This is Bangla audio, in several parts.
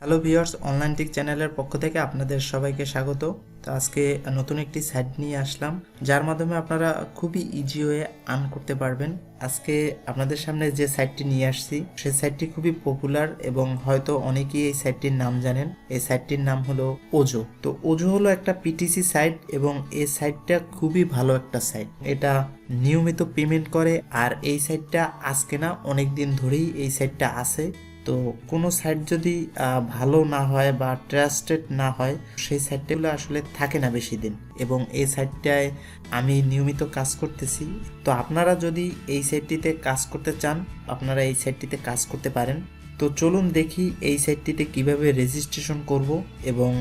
হ্যালো ভিউয়ার্স, অনলাইন টিক চ্যানেলের পক্ষ থেকে আপনাদের সবাইকে স্বাগত। তো আজকে নতুন একটি সাইট নিয়ে আসলাম, যার মাধ্যমে আপনারা খুবই ইজি হয়ে আর্ন করতে পারবেন। আজকে আপনাদের সামনে যে সাইটটি নিয়ে আসছি, সেই সাইটটি খুবই পপুলার এবং হয়তো অনেকেই এই সাইটটির নাম জানেন। এই সাইটটির নাম হলো ওজো। তো ওজো হলো একটা পিটিসি সাইট এবং এই সাইটটা খুবই ভালো একটা সাইট। এটা নিয়মিত পেমেন্ট করে, আর এই সাইটটা আজকে না, অনেক দিন ধরেই এই সাইটটা আছে। তো কোনো সাইট যদি ভালো না হয় বা ট্রাস্টেড না হয়, সেই সাইটগুলো আসলে থাকে না বেশি দিন। এবং এই সাইটটায় আমি নিয়মিত কাজ করতেছি। তো আপনারা যদি এই সাইটটিতে কাজ করতে চান, আপনারা এই সাইটটিতে কাজ করতে পারেন। তো চলুন দেখি এই সাইটটিতে কিভাবে রেজিস্ট্রেশন করব এবং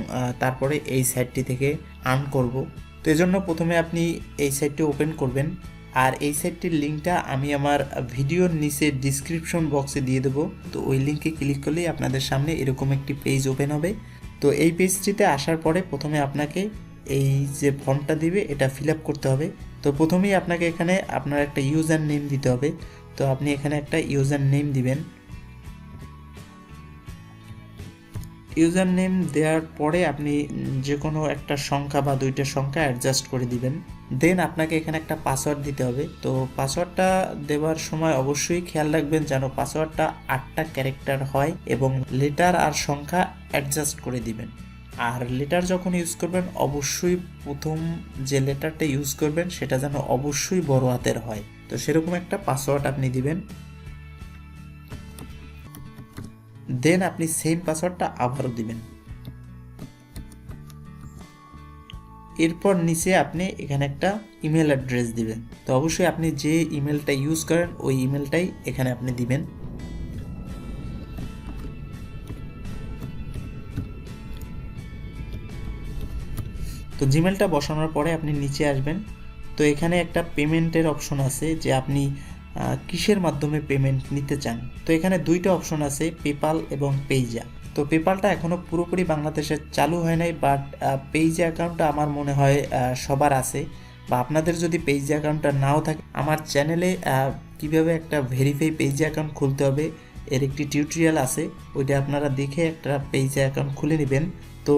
তারপরে এই সাইটটি থেকে আর্ন করব। তো এজন্য প্রথমে আপনি এই সাইটটি ওপেন করবেন, আর এই সাইটটির লিঙ্কটা আমি আমার ভিডিওর নিচে ডিসক্রিপশন বক্সে দিয়ে দেবো। তো ওই লিঙ্কে ক্লিক করলেই আপনাদের সামনে এরকম একটি পেজ ওপেন হবে। তো এই পেজটিতে আসার পরে প্রথমে আপনাকে এই যে ফর্মটা দিবে এটা ফিল আপ করতে হবে। তো প্রথমেই আপনাকে এখানে আপনার একটা ইউজার নেম দিতে হবে। তো আপনি এখানে একটা ইউজার নেম দিবেন। ইউজার নেম দেওয়ার পরে আপনি যে কোনো একটা সংখ্যা বা দুইটা সংখ্যা অ্যাডজাস্ট করে দিবেন। দেন আপনাকে এখানে একটা পাসওয়ার্ড দিতে হবে। তো পাসওয়ার্ডটা দেওয়ার সময় অবশ্যই খেয়াল রাখবেন যেন পাসওয়ার্ডটা 8টা ক্যারেক্টার হয় এবং লেটার আর সংখ্যা অ্যাডজাস্ট করে দিবেন। আর লেটার যখন ইউজ করবেন, অবশ্যই প্রথম যে লেটারটা ইউজ করবেন সেটা যেন অবশ্যই বড় হাতের হয়। তো সেরকম একটা পাসওয়ার্ড আপনি দিবেন। দেন আপনি সেম পাসওয়ার্ডটা আবারও দিবেন। এরপর নিচে আপনি এখানে একটা ইমেল অ্যাড্রেস দিবেন। তো অবশ্যই আপনি যে ইমেলটা ইউজ করেন ওই ইমেলটাই এখানে আপনি দিবেন। তো জিমেলটা বসানোর পরে আপনি নিচে আসবেন। তো এখানে একটা পেমেন্টের অপশন আছে যে আপনি কিসের মাধ্যমে পেমেন্ট নিতে চান। তো এখানে দুইটা অপশন আছে, পেপাল এবং পেইজা। তো পেপালটা এখনও পুরোপুরি বাংলাদেশে চালু হয় নাই, বাট পেইজা অ্যাকাউন্টটা আমার মনে হয় সবার আছে। বা আপনাদের যদি পেইজা অ্যাকাউন্টটা নাও থাকে, আমার চ্যানেলে কিভাবে একটা ভেরিফাই পেইজা অ্যাকাউন্ট খুলতে হবে এর একটি টিউটোরিয়াল আছে, ওইটা আপনারা দেখে একটা পেইজা অ্যাকাউন্ট খুলে নেবেন। তো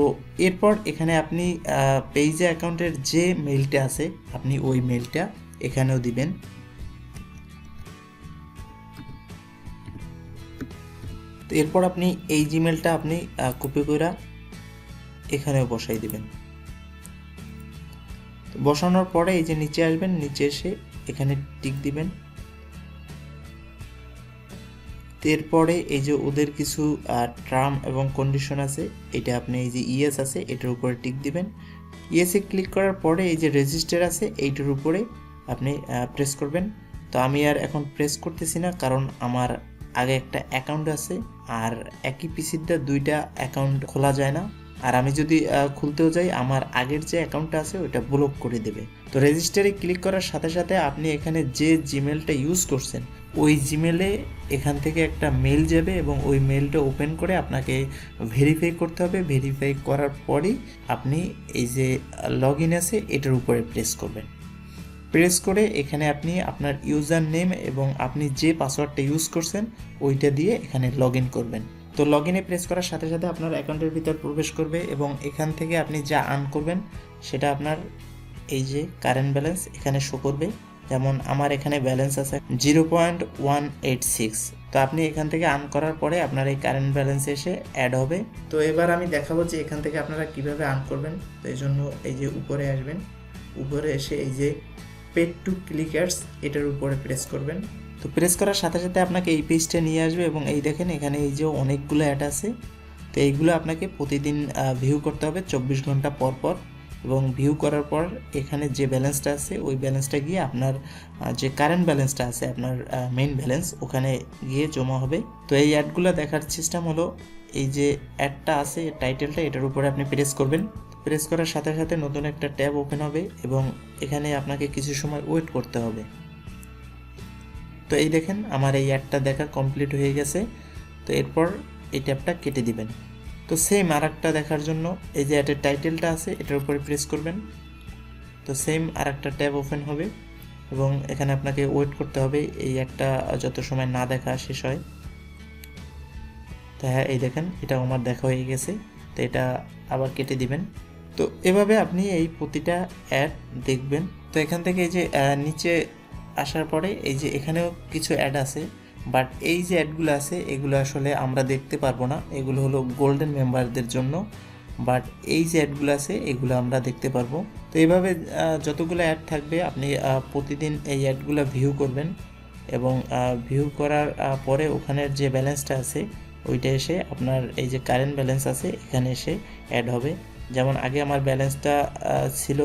এরপর এখানে আপনি পেইজা অ্যাকাউন্টের যে মেইলটা আছে আপনি ওই মেইলটা এখানেও দিবেন। তো এরপর আপনি এই জিমেলটা আপনি কপি করে এখানেও বসাই দিবেন। তো বসানোর পরে এই যে নিচে আসবেন, নিচে এসে এখানে টিক দিবেন। এরপরে এই যে ওদের কিছু টার্ম এবং কন্ডিশন আছে, এটা আপনি এই যে ইয়েস আছে এটার উপরে টিক দিবেন। ইয়েসে ক্লিক করার পরে এই যে রেজিস্টার আছে এইটার উপরে আপনি প্রেস করবেন। তো আমি আর এখন প্রেস করতেছি না, কারণ আমার আগে একটা অ্যাকাউন্ট আছে, আর একই পিসিতে দুইটা অ্যাকাউন্ট খোলা যায় না। আর আমি যদি খুলতেও যাই, আমার আগের যে অ্যাকাউন্টটা আছে ওইটা ব্লক করে দেবে। তো রেজিস্টারে ক্লিক করার সাথে সাথে আপনি এখানে যে জিমেলটা ইউজ করছেন ওই জিমেলে এখান থেকে একটা মেল যাবে এবং ওই মেলটা ওপেন করে আপনাকে ভেরিফাই করতে হবে। ভেরিফাই করার পরেই আপনি এই যে লগ ইন আছে এটার উপরে প্রেস করবেন। প্রেস করে এখানে আপনি আপনার ইউজার নেম এবং আপনি যে পাসওয়ার্ডটা ইউজ করছেন ওইটা দিয়ে এখানে লগ ইন করবেন। তো লগ ইনে প্রেস করার সাথে সাথে আপনার অ্যাকাউন্টের ভিতর প্রবেশ করবে এবং এখান থেকে আপনি যা আর্ন করবেন সেটা আপনার এই যে কারেন্ট ব্যালেন্স এখানে শো করবে। যেমন আমার এখানে ব্যালেন্স আছে 0.186। তো আপনি এখান থেকে আর্ন করার পরে আপনার এই কারেন্ট ব্যালেন্স এসে অ্যাড হবে। তো এবার আমি দেখাবো যে এখান থেকে আপনারা কিভাবে আর্ন করবেন। তো এই জন্য এই যে উপরে আসবেন, উপরে এসে এই যে পেড টু ক্লিকার্স এটার উপরে প্রেস করবেন। তো প্রেস করার সাথে সাথে আপনাকে এই পেজটা নিয়ে আসবে এবং এই দেখেন এখানে এই যে অনেকগুলো অ্যাড আছে। তো এইগুলো আপনাকে প্রতিদিন ভিউ করতে হবে 24 ঘন্টা পর পর, এবং ভিউ করার পর এখানে যে ব্যালেন্সটা আছে ওই ব্যালেন্সটা গিয়ে আপনার যে কারেন্ট ব্যালেন্সটা আছে আপনার মেইন ব্যালেন্স ওখানে গিয়ে জমা হবে। তো এই অ্যাডগুলো দেখার সিস্টেম হলো এই যে অ্যাডটা আছে টাইটেলটা এটার উপরে আপনি প্রেস করবেন। প্রেস করার সাথে সাথে নতুন একটা ট্যাব ওপেন হবে এবং এখানে আপনাকে কিছু সময় ওয়েট করতে হবে। তো এই দেখেন আমার এই অ্যাডটা দেখা কমপ্লিট হয়ে গেছে। তো এরপর এই ট্যাবটা কেটে দিবেন। তো সেম আর একটা দেখার জন্য এই যে অ্যাডের টাইটেলটা আছে এটার উপরে প্রেস করবেন। তো সেম আর একটা ট্যাব ওপেন হবে এবং এখানে আপনাকে ওয়েট করতে হবে এই একটা যত সময় না দেখা শেষ হয়। তো হ্যাঁ, এই দেখেন এটাও আমার দেখা হয়ে গেছে। তো এটা আবার কেটে দিবেন। তো এভাবে আপনি এই প্রতিটা অ্যাড দেখবেন। তো এখান থেকে এই যে নিচে আসার পরে এই যে এখানেও কিছু অ্যাড আছে, বাট এই যে অ্যাডগুলো আছে এগুলো আসলে আমরা দেখতে পারবো না, এগুলো হলো গোল্ডেন মেম্বারদের জন্য। বাট এই যে অ্যাডগুলো আছে এগুলো আমরা দেখতে পারবো। তো এইভাবে যতগুলো অ্যাড থাকবে আপনি প্রতিদিন এই অ্যাডগুলো ভিউ করবেন, এবং ভিউ করার পরে ওখানের যে ব্যালেন্সটা আছে ওইটা এসে আপনার এই যে কারেন্ট ব্যালেন্স আছে এখানে এসে অ্যাড হবে। যেমন আগে আমার ব্যালেন্সটা ছিল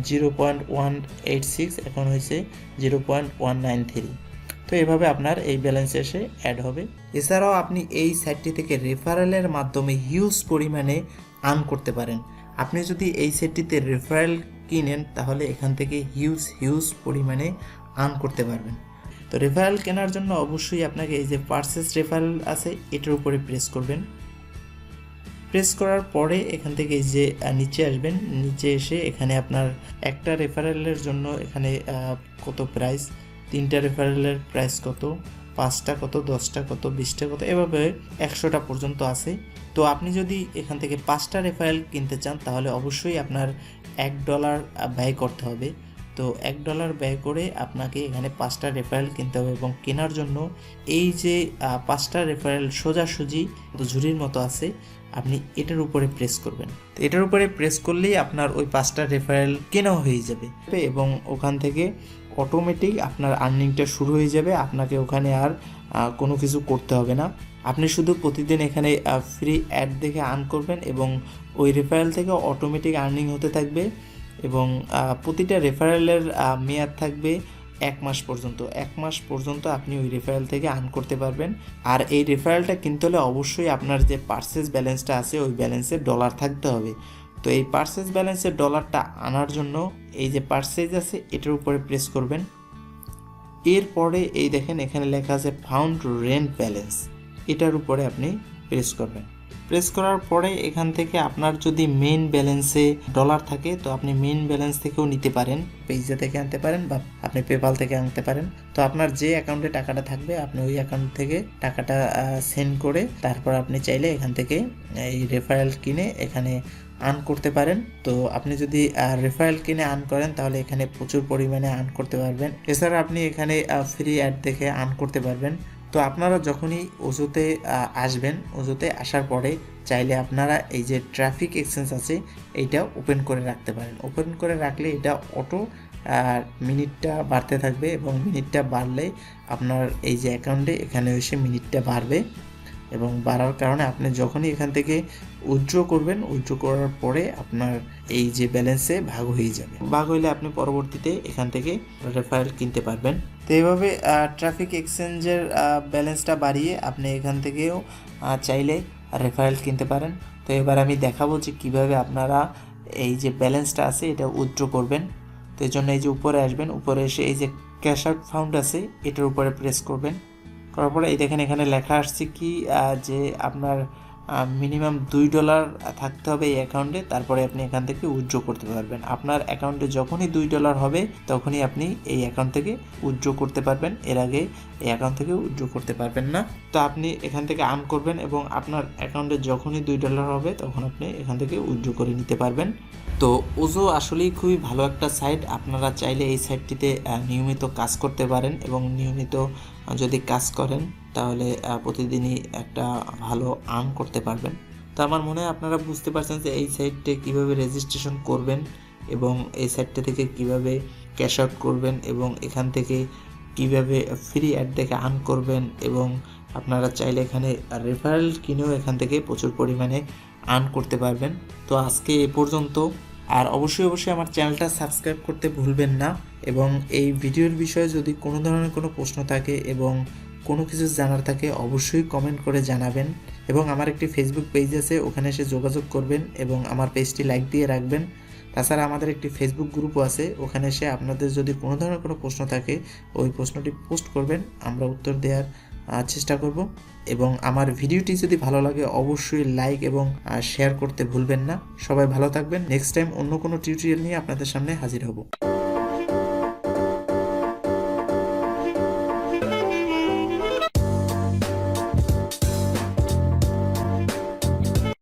0.186, এখন হয়েছে 0.193। তো এভাবে আপনার এই ব্যালেন্স এসে অ্যাড হবে। এছাড়াও আপনি এই সাইটটি থেকে রেফারেলের মাধ্যমে হিউজ পরিমাণে আর্ন করতে পারেন। আপনি যদি এই সাইটটিতে রেফারেল কিনেন তাহলে এখান থেকে হিউজ পরিমাণে আর্ন করতে পারবেন। তো রেফারেল কেনার জন্য অবশ্যই আপনাকে এই যে পারচেস রেফারেল আছে এটার উপরে প্রেস করবেন। প্রেস করার পরে এখান থেকে এই যে নিচে আসবেন, নিচে এসে এখানে আপনার একটা রেফারেলের জন্য এখানে কত প্রাইস, 3টা রেফারেলের প্রাইস কত, 5টা কত, 10টা কত, 20টা কত, এভাবে 100টা পর্যন্ত আছে। তো আপনি যদি এখান থেকে 5টা রেফারেল কিনতে চান তাহলে অবশ্যই আপনার $1 ব্যয় করতে হবে। তো $1 ব্যয় করে আপনাকে এখানে 5টা রেফারেল কিনতে হবে, এবং কেনার জন্য এই যে 5টা রেফারেল সোজাসুজি ঝুড়ির মতো আছে, আপনি এটার উপরে প্রেস করবেন। তো এটার উপরে প্রেস করলেই আপনার ওই 5টা রেফারেল কেনাও হয়ে যাবে, এবং ওখান থেকে অটোমেটিক আপনার আর্নিংটা শুরু হয়ে যাবে। আপনাকে ওখানে আর কোনো কিছু করতে হবে না। আপনি শুধু প্রতিদিন এখানে ফ্রি অ্যাড দেখে আর্ন করবেন, এবং ওই রেফারেল থেকে অটোমেটিক আর্নিং হতে থাকবে। এবং প্রতিটা রেফারেলের মেয়াদ থাকবে 1 মাস পর্যন্ত। 1 মাস পর্যন্ত আপনি ওই রেফারেল থেকে আর্ন করতে পারবেন। আর এই রেফারেলটা কিনতে হলে অবশ্যই আপনার যে পারচেজ ব্যালেন্সটা আছে ওই ব্যালেন্সে ডলার থাকতে হবে। তো এই পারচেজ ব্যালেন্সের ডলারটা আনার জন্য এই যে পারচেজ আছে এটার উপরে প্রেস করবেন। এরপরে এই দেখেন এখানে লেখা আছে ফাউন্ড রেন্ট ব্যালেন্স, এটার উপরে আপনি প্রেস করবেন। প্রেস করার পরে এখান থেকে আপনার যদি মেইন ব্যালেন্সে ডলার থাকে তো আপনি মেইন ব্যালেন্স থেকেও নিতে পারেন, পেজা থেকে আনতে পারেন বা আপনি পেপাল থেকে আনতে পারেন। তো আপনার যে অ্যাকাউন্টে টাকাটা থাকবে আপনি ওই অ্যাকাউন্ট থেকে টাকাটা সেন্ড করে তারপর আপনি চাইলে এখান থেকে এই রেফারেল কিনে এখানে আর্ন করতে পারেন। তো আপনি যদি রেফারেল কিনে আর্ন করেন তাহলে এখানে প্রচুর পরিমাণে আর্ন করতে পারবেন। এছাড়া আপনি এখানে ফ্রি অ্যাড দেখে আর্ন করতে পারবেন। তো আপনারা যখনই ওজোতে আসবেন, ওজোতে আসার পরে চাইলে আপনারা এই যে ট্রাফিক এক্সচেঞ্জ আছে এইটা ওপেন করে রাখতে পারেন। ওপেন করে রাখলে এটা অটো মিনিটটা বাড়তে থাকবে, এবং মিনিটটা বাড়লে আপনার এই যে অ্যাকাউন্টে এখানে এসে মিনিটটা বাড়বে, এবং বাড়ার কারণে আপনি যখনই এখান থেকে উইথড্র করবেন, উইথড্র করার পরে আপনার এই যে ব্যালেন্সে ভাগ হয়ে যাবে। ভাগ হইলে আপনি পরবর্তীতে এখান থেকে রেফারেল কিনতে পারবেন। তো এইভাবে ট্রাফিক এক্সচেঞ্জের ব্যালেন্সটা বাড়িয়ে আপনি এখান থেকেও চাইলে রেফারেল কিনতে পারেন। তো এবার আমি দেখাবো যে কীভাবে আপনারা এই যে ব্যালেন্সটা আছে এটা উইথড্র করবেন। তো এই জন্য এই যে উপরে আসবেন, উপরে এসে এই যে ক্যাশ আউট ফাউন্ড আছে এটার উপরে প্রেস করবেন। করার পরে এই দেখেন এখানে লেখা আসছে কি যে আপনার মিনিমাম $2 থাকতে হবে এই অ্যাকাউন্টে, তারপরে আপনি এখান থেকে উইথড্র করতে পারবেন। আপনার অ্যাকাউন্টে যখনই $2 হবে তখনই আপনি এই অ্যাকাউন্ট থেকে উইথড্র করতে পারবেন, এর আগে এই অ্যাকাউন্ট থেকে উইথড্র করতে পারবেন না। তো আপনি এখান থেকে আর্ন করবেন, এবং আপনার অ্যাকাউন্টে যখনই $2 হবে তখন আপনি এখান থেকে উইথড্র করে নিতে পারবেন। তো ওজো আসলেই খুবই ভালো একটা সাইট। আপনারা চাইলে এই সাইটটিতে নিয়মিত কাজ করতে পারেন, এবং নিয়মিত যদি কাজ করেন তাহলে প্রতিদিনই একটা ভালো আর্ন করতে পারবেন। তো আমার মনে হয় আপনারা বুঝতে পারছেন যে এই সাইটে কীভাবে রেজিস্ট্রেশন করবেন, এবং এই সাইটটা থেকে কিভাবে ক্যাশ আউট করবেন, এবং এখান থেকে কিভাবে ফ্রি অ্যাড দেখে আর্ন করবেন, এবং আপনারা চাইলে এখানে রেফারেল কিনেও এখান থেকে প্রচুর পরিমাণে আর্ন করতে পারবেন। তো আজকে এ পর্যন্ত। আর অবশ্যই আমার চ্যানেলটা সাবস্ক্রাইব করতে ভুলবেন না, এবং এই ভিডিওর বিষয়ে যদি কোনো ধরনের কোনো প্রশ্ন থাকে এবং কোনো কিছু জানার থাকে অবশ্যই কমেন্ট করে জানাবেন। এবং আমার একটি ফেসবুক পেজ আছে, ওখানে এসে যোগাযোগ করবেন এবং আমার পেজটি লাইক দিয়ে রাখবেন। তাছাড়া আমাদের একটি ফেসবুক গ্রুপও আছে, ওখানে এসে আপনাদের যদি কোনো ধরনের কোনো প্রশ্ন থাকে ওই প্রশ্নটি পোস্ট করবেন, আমরা উত্তর দেওয়ার চেষ্টা করব। এবং আমার ভিডিওটি যদি ভালো লাগে অবশ্যই লাইক এবং শেয়ার করতে ভুলবেন না। সবাই ভালো থাকবেন। নেক্সট টাইম অন্য কোনো টিউটোরিয়াল নিয়ে আপনাদের সামনে হাজির হব।